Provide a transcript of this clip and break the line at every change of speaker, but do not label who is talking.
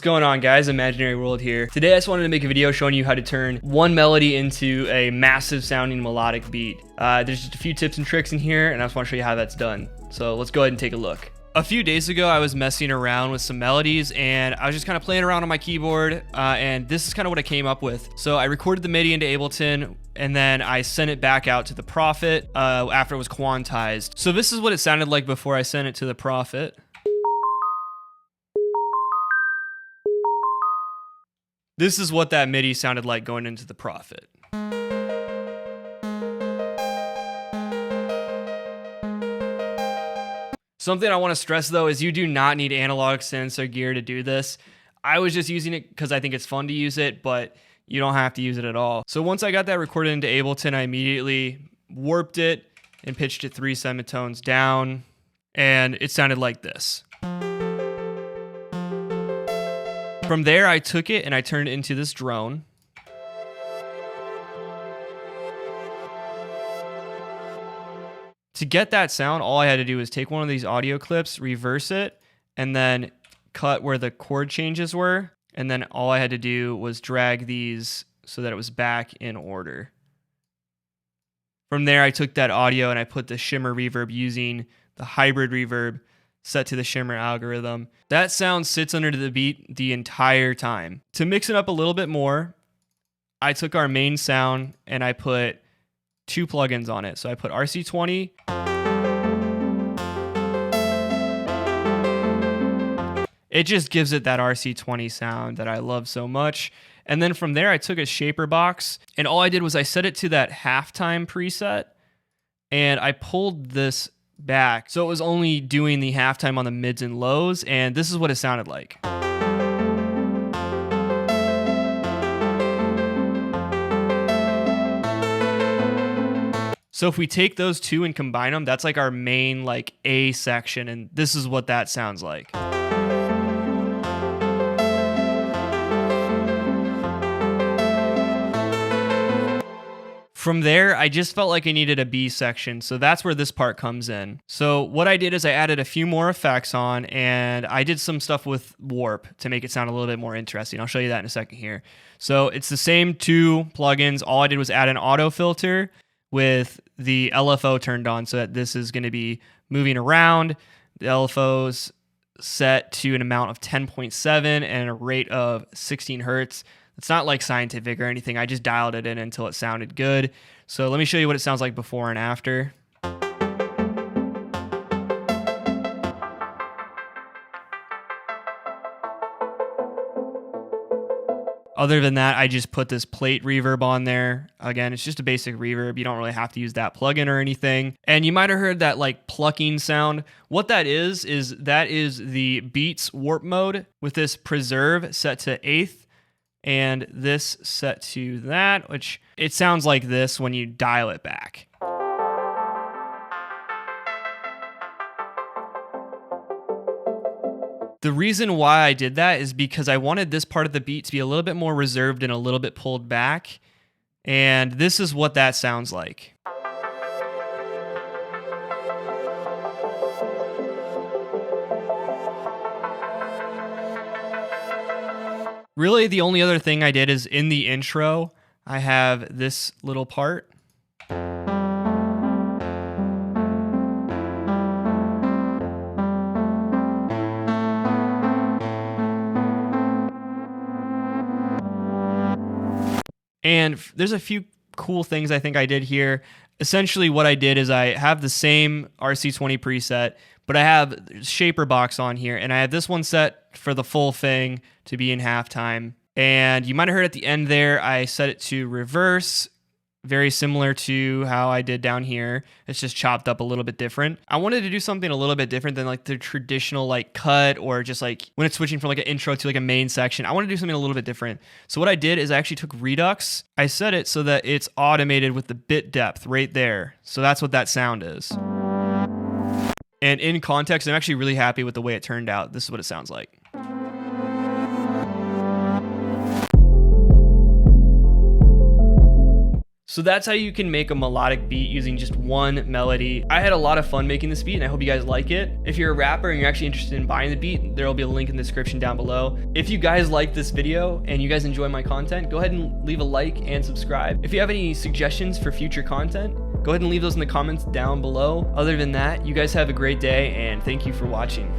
going on, guys? Imaginary World here. Today I just wanted to make a video showing you how to turn one melody into a massive sounding melodic beat. There's just a few tips and tricks in here, and I just want to show you how that's done. So let's go ahead and take a look. A few days ago, I was messing around with some melodies, and I was just kind of playing around on my keyboard, and this is kind of what I came up with. So I recorded the MIDI into Ableton, and then I sent it back out to the Prophet after it was quantized. So this is what it sounded like before I sent it to the Prophet. This is what that MIDI sounded like going into the Prophet. Something I want to stress though is you do not need analog synths or gear to do this. I was just using it because I think it's fun to use it, but you don't have to use it at all. So once I got that recorded into Ableton, I immediately warped it and pitched it 3 semitones down, and it sounded like this. From there, I took it and I turned it into this drone. To get that sound, all I had to do was take one of these audio clips, reverse it, and then cut where the chord changes were. And then all I had to do was drag these so that it was back in order. From there, I took that audio and I put the shimmer reverb using the hybrid reverb set to the shimmer algorithm. That sound sits under the beat the entire time. To mix it up a little bit more, I took our main sound and I put 2 plugins on it. So I put RC20. It just gives it that RC20 sound that I love so much. And then from there, I took a shaper box and all I did was I set it to that halftime preset and I pulled this back. So it was only doing the halftime on the mids and lows, and this is what it sounded like. So if we take those two and combine them, that's like our main like A section, and this is what that sounds like. From there, I just felt like I needed a B section, so that's where this part comes in. So what I did is I added a few more effects on, and I did some stuff with warp to make it sound a little bit more interesting. I'll show you that in a second here. So it's the same 2 plugins. All I did was add an auto filter with the LFO turned on so that this is going to be moving around. The LFO's set to an amount of 10.7 and a rate of 16 hertz. It's not like scientific or anything. I just dialed it in until it sounded good. So let me show you what it sounds like before and after. Other than that, I just put this plate reverb on there. Again, it's just a basic reverb. You don't really have to use that plugin or anything. And you might have heard that like plucking sound. What that is the Beats warp mode with this preserve set to 8th. And this set to that, which it sounds like this when you dial it back. The reason why I did that is because I wanted this part of the beat to be a little bit more reserved and a little bit pulled back. And this is what that sounds like. Really, the only other thing I did is in the intro, I have this little part. And there's a few cool things I think I did here. Essentially what I did is I have the same RC20 preset, but I have shaper box on here, and I have this one set for the full thing to be in halftime. And you might have heard at the end there, I set it to reverse, very similar to how I did down here. It's just chopped up a little bit different. I wanted to do something a little bit different than like the traditional like cut or just like when it's switching from like an intro to like a main section. I want to do something a little bit different. So what I did is I actually took Redux. I set it so that it's automated with the bit depth right there. So that's what that sound is. And in context, I'm actually really happy with the way it turned out. This is what it sounds like. So that's how you can make a melodic beat using just one melody. I had a lot of fun making this beat and I hope you guys like it. If you're a rapper and you're actually interested in buying the beat, there will be a link in the description down below. If you guys like this video and you guys enjoy my content, go ahead and leave a like and subscribe. If you have any suggestions for future content, go ahead and leave those in the comments down below. Other than that, you guys have a great day and thank you for watching.